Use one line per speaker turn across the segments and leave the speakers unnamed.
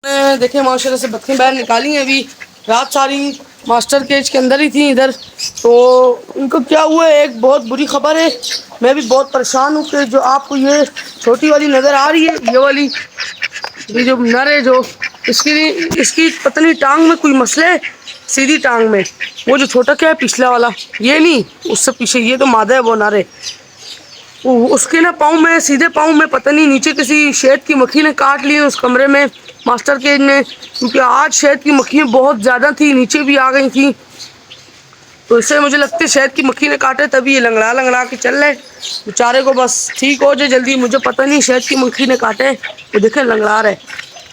देखे माशाल्लाह से बत्तखें बाहर निकाली हैं। अभी रात सारी मास्टर केज के अंदर ही थी इधर। तो इनको क्या हुआ है, एक बहुत बुरी खबर है। मैं भी बहुत परेशान हूँ कि जो आपको ये छोटी वाली नज़र आ रही है, ये वाली ये जो नर है, जो इसकी पता नहीं टांग में कोई मसला है, सीधी टांग में। वो जो छोटा क्या है पिछला वाला, ये नहीं, उससे पीछे ये तो मादा है, वो नर है। उसके ना पाँव में, सीधे पाँव में पता नहीं नीचे किसी शहद की मक्खी ने काट ली उस कमरे में, मास्टर केज में। क्योंकि आज शहद की मक्खियाँ बहुत ज़्यादा थी, नीचे भी आ गई थी। तो इससे मुझे लगता है शहद की मक्खी ने काटे, तभी ये लंगड़ा लंगड़ा के चल रहे बेचारे को। बस ठीक हो जाए जल्दी, मुझे पता नहीं शहद की मक्खी ने काटे। वो देखें लंगड़ा रहे।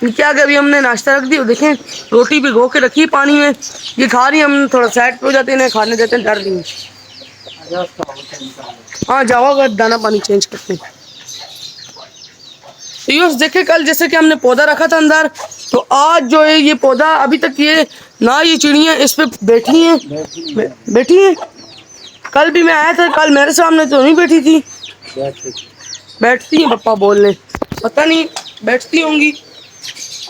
इनके आगे अभी हमने नाश्ता रख दी, देखें रोटी भिगो के रखी पानी में, ये खा रही। हम थोड़ा साइड पे हो जाते हैं, खाने देते हैं, डर रही है। हाँ जाओ, अगर दाना पानी चेंज करते हैं। तो यूँ देखे कल जैसे कि हमने पौधा रखा था अंदर, तो आज जो है ये पौधा अभी तक ये ना, ये चिड़ियाँ इस पे बैठी हैं। कल भी मैं आया था, कल मेरे सामने तो नहीं बैठी थी। बैठती हैं पप्पा बोलने, पता नहीं बैठती होंगी।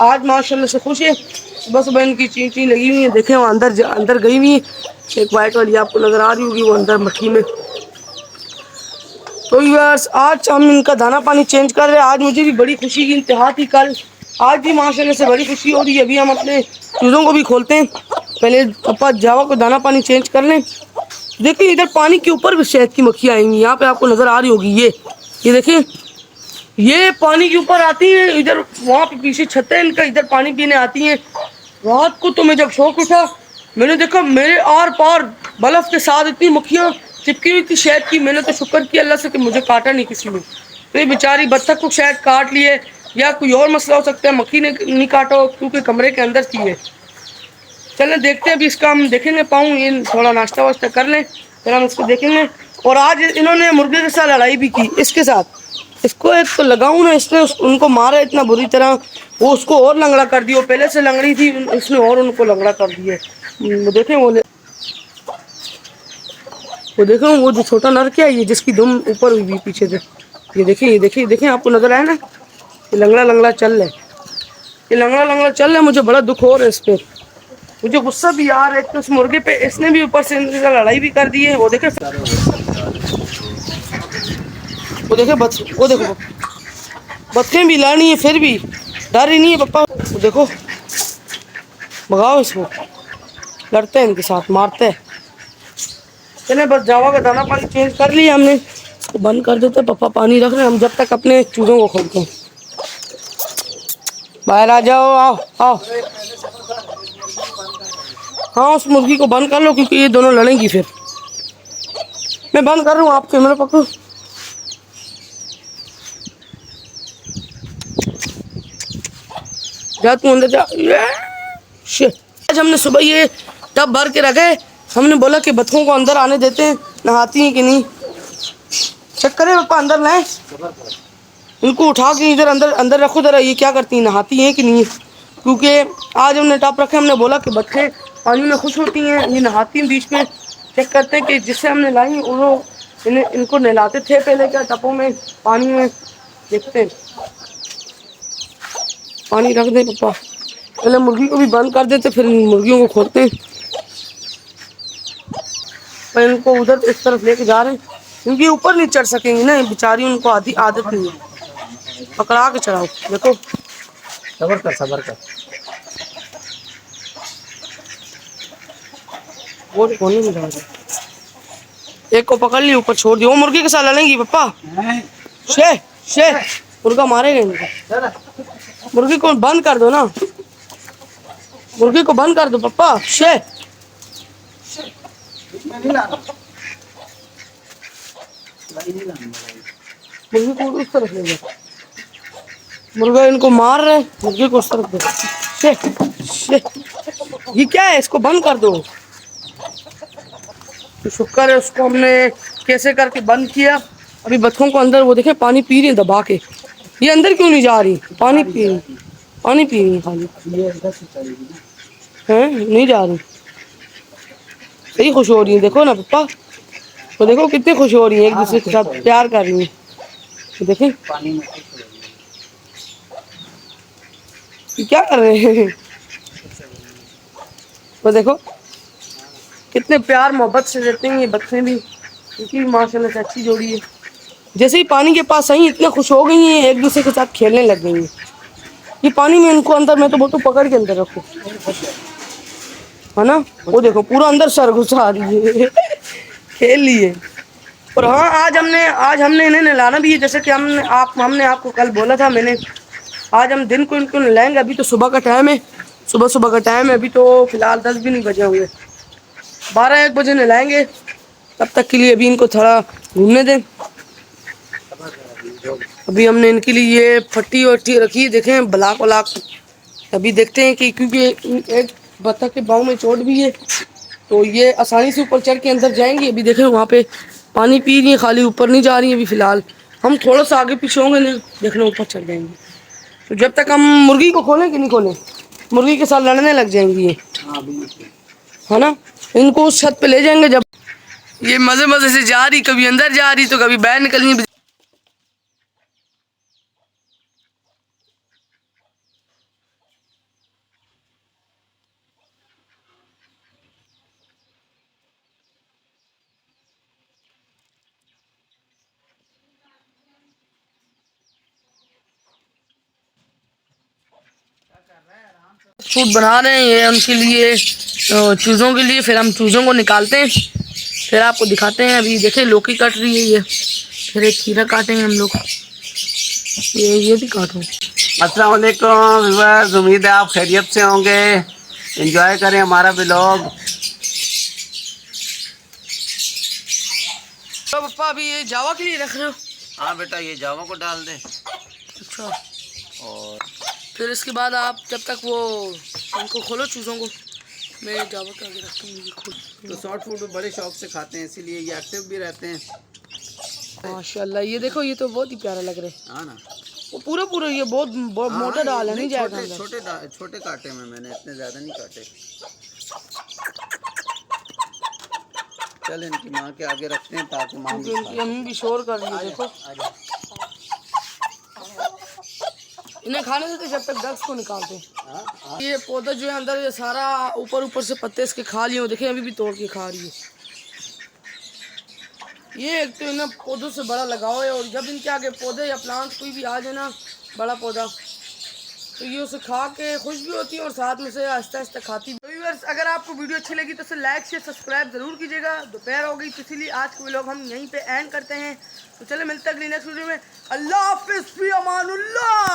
आज माशाल्लाह से खुश है। सुबह सुबह इनकी चींची लगी हुई है, देखें वो अंदर गई हुई है। एक वाइट वाली आपको नज़र आ रही होगी, वो अंदर मट्टी में। तो यार आज हम इनका दाना पानी चेंज कर रहे हैं। आज मुझे भी बड़ी खुशी की इंतहा थी कल, आज भी माशाल्लाह से बड़ी खुशी हो रही है। अभी हम अपने चूज़ों को भी खोलते हैं, पहले पापा जावा को दाना पानी चेंज कर लें। देखिए इधर पानी के ऊपर भी शहद की मक्खियाँ आई हुई, यहाँ पे आपको नज़र आ रही होगी। ये देखिए, ये पानी के ऊपर आती है, इधर वहाँ पे पीछे छत है इनका, इधर पानी पीने आती हैं। रात को तो मैं जब शौक उठा, मैंने देखा मेरे आर पार बर्फ के साथ इतनी मक्खियाँ चिपकी हुई थी शहद की। मैंने तो शुक्र किया अल्लाह से कि मुझे काटा नहीं किसी ने। तो ये बेचारी बत्तख को शायद काट लिए, या कोई और मसला हो सकता है, मक्खी ने नहीं काटा हो, क्योंकि कमरे के अंदर थी ये। चलें देखते हैं, अभी इसका हम देखेंगे पाऊँ, ये थोड़ा नाश्ता वाश्ता कर लें, फिर हम इसको देखेंगे। और आज इन्होंने मुर्गे के साथ लड़ाई भी की, इसके साथ। इसको एक तो लगाऊँ ना, इसने उनको मारा इतना बुरी तरह, वो उसको और लंगड़ा कर दिया। पहले से लंगड़ी थी, इसने और उनको लंगड़ा कर दिया। देखें वो देखें वो जो छोटा नर क्या है, ये जिसकी दुम ऊपर हुई भी पीछे से, ये देखें आपको नजर आया ना, ये लंगड़ा लंगड़ा चल रहा है, ये लंगड़ा लंगड़ा चल रहा है। मुझे बड़ा दुख हो रहा है इस पर, मुझे गुस्सा भी आ रहा है। तो उस मुर्गे पे इसने भी ऊपर से लड़ाई भी कर दी है। वो देखे वो देखो बत्तखें भी लानी है, फिर भी डर ही नहीं है पापा। वो देखो भगाओ इसको, लड़ते हैं इनके साथ, मारते हैं। चले बस जावा का दाना पानी चेंज कर लिया हमने, इसको बंद कर देते हैं। पापा पानी रख रहे हैं, हम जब तक अपने चूज़ों को खोलते हैं। बाहर आ जाओ, आओ आओ। हाँ उस मुर्गी को बंद कर लो, क्योंकि ये दोनों लड़ेंगी फिर। मैं बंद कर रहा हूँ, आप कैमरा पकड़ो। जा तू अंदर जा। आज हमने सुबह ये टब भर के रखे, हमने बोला कि बत्तखों को अंदर आने देते हैं, नहाती हैं कि नहीं। चेक करें पापा, अंदर लाएं इनको, उठा के इधर अंदर रखो जरा, ये क्या करती हैं, नहाती हैं कि नहीं। क्योंकि आज हमने टब रखे, हमने बोला कि बच्चे पानी में खुश होती हैं, ये नहाती हैं बीच में। चेक करते हैं कि जिससे हमने लाई वो इनको नहलाते थे पहले क्या, टपों में पानी में। देखते हैं, पानी रख दें पापा, पहले मुर्गी को भी बंद कर देते, फिर मुर्गियों को खोलते हैं। पर इनको उधर इस तरफ लेके जा रहे हैं, क्योंकि ऊपर नहीं चढ़ सकेंगी ना बेचारी, उनको आधी आदत नहीं है। पकड़ा के चढ़ाओ, देखो
सबर कर।
वो कोने में जा रहे, एक को पकड़ ली, ऊपर छोड़ दिया। वो मुर्गी के साथ लड़ेंगी पापा, शे मुर्गा मारेगा इनको। मुर्गी को बंद कर दो ना, मुर्गी को बंद कर दो पापा। मुर्गी को उस तरफ ले जाओ, मुर्गा इनको मार रहे, मुर्गी को उस तरफ दे। ये क्या है, इसको बंद कर दो। तो शुक्र है उसको हमने कैसे करके बंद किया। अभी बच्चों को अंदर, वो देखे पानी पी रही है दबा के। ये अंदर क्यों नहीं जा रही, पानी पी रही खाली है, नहीं जा रही। सही खुश हो रही है, देखो ना पापा, तो देखो कितनी खुश हो रही है, एक दूसरे के साथ प्यार कर रही है। तो देखें ये क्या कर रहे हैं? वो देखो कितने प्यार मोहब्बत से रहते हैं ये बच्चे भी, इनकी भी माशाल्लाह से अच्छी जोड़ी है। जैसे ही पानी के पास आई इतने खुश हो गई हैं, एक दूसरे के साथ खेलने लग गई हैं। ये पानी में इनको अंदर, मैं तो बोलता हूँ पकड़ के अंदर रखो, है ना। वो देखो पूरा अंदर सर घुसा रही है खेल लिए। और हाँ, आज हमने इन्हें नहलाना भी है, जैसे कि हमने आपको कल बोला था। मैंने आज हम दिन को इनको नहलाएंगे। अभी तो सुबह का टाइम है, सुबह का टाइम है। अभी तो फिलहाल 10 भी नहीं बजे होंगे, 12-1 बजे नहलाएंगे। तब तक के लिए अभी इनको थोड़ा घूमने दें। अभी हमने इनके लिए ये फट्टी वट्टी रखी है, देखें ब्लाक वलाक। अभी देखते हैं कि क्योंकि एक बत्तख के पाँव में चोट भी है, तो ये आसानी से ऊपर चढ़ के अंदर जाएंगी। अभी देखें वहाँ पे पानी पी रही है, खाली ऊपर नहीं जा रही है अभी फ़िलहाल। हम थोड़ा सा आगे पीछे होंगे ना, देखना ऊपर चढ़ जाएंगे। तो जब तक हम मुर्गी को खोलें कि नहीं खोलें, मुर्गी के साथ लड़ने लग जाएंगी ये, है ना। इनको उस छत पे ले जाएंगे। जब ये मज़े मज़े से जा रही, कभी अंदर जा रही तो कभी बाहर निकल रही। सूट बना रहे हैं ये उनके लिए, चूज़ों के लिए। फिर हम चूज़ों को निकालते हैं, फिर आपको दिखाते हैं। अभी देखें लौकी कट रही है ये, फिर एक खीरा काटेंगे हम लोग। ये भी काटो।
अस्सलाम वालेकुम व्यूअर्स, उम्मीद है आप खैरियत से होंगे। एंजॉय करें हमारा व्लॉग।
तो पापा अभी ये जावा के लिए रख रहे हो?
हाँ बेटा, ये जावा को डाल दे।
अच्छा,
और
फिर इसके बाद आप जब तक वो उनको खोलो चूज़ों को, मैं जावा के आगे रखता हूँ। ये खोल
तो शॉर्ट फूड बड़े शौक से खाते हैं, इसीलिए ये एक्टिव भी रहते हैं।
माशाल्लाह। ये देखो, ये तो बहुत ही प्यारा लग रहा है।
हाँ ना।
वो पूरा ये बहुत
हाँ,
मोटा डाल है, नहीं जाएगा
छोटे
अंदर।
छोटे छोटे काटे में, मैंने इतने ज़्यादा नहीं काटे। चल इनकी माँ के आगे रखते हैं ताकि माँ
क्योंकि
भी
उनकी अम्मी भी शोर कर रही है। देखो इन्हें खाने देते जब तक डक्स को निकालते हैं। ये पौधा जो है अंदर, ये सारा ऊपर से पत्ते इसके खा लिए। देखें अभी भी तोड़ के खा रही है। ये एक तो इन्हें पौधों से बड़ा लगाव है, और जब इनके आगे पौधे या प्लांट कोई भी आ जाए ना, बड़ा पौधा, तो ये उसे खा के खुश भी होती है और साथ में से आहिस्ता आहिस्ता खाती भी। तो व्यूअर्स, अगर आपको वीडियो अच्छी लगी तो उसे लाइक शेयर सब्सक्राइब जरूर कीजिएगा। दोपहर हो गई तो इसीलिए आज के व्लॉग हम यहीं पे एंड करते हैं। तो चले मिलते हैं अगली नेक्स्ट वीडियो में। अल्लाह हाफिज़, फी अमानुल्लाह।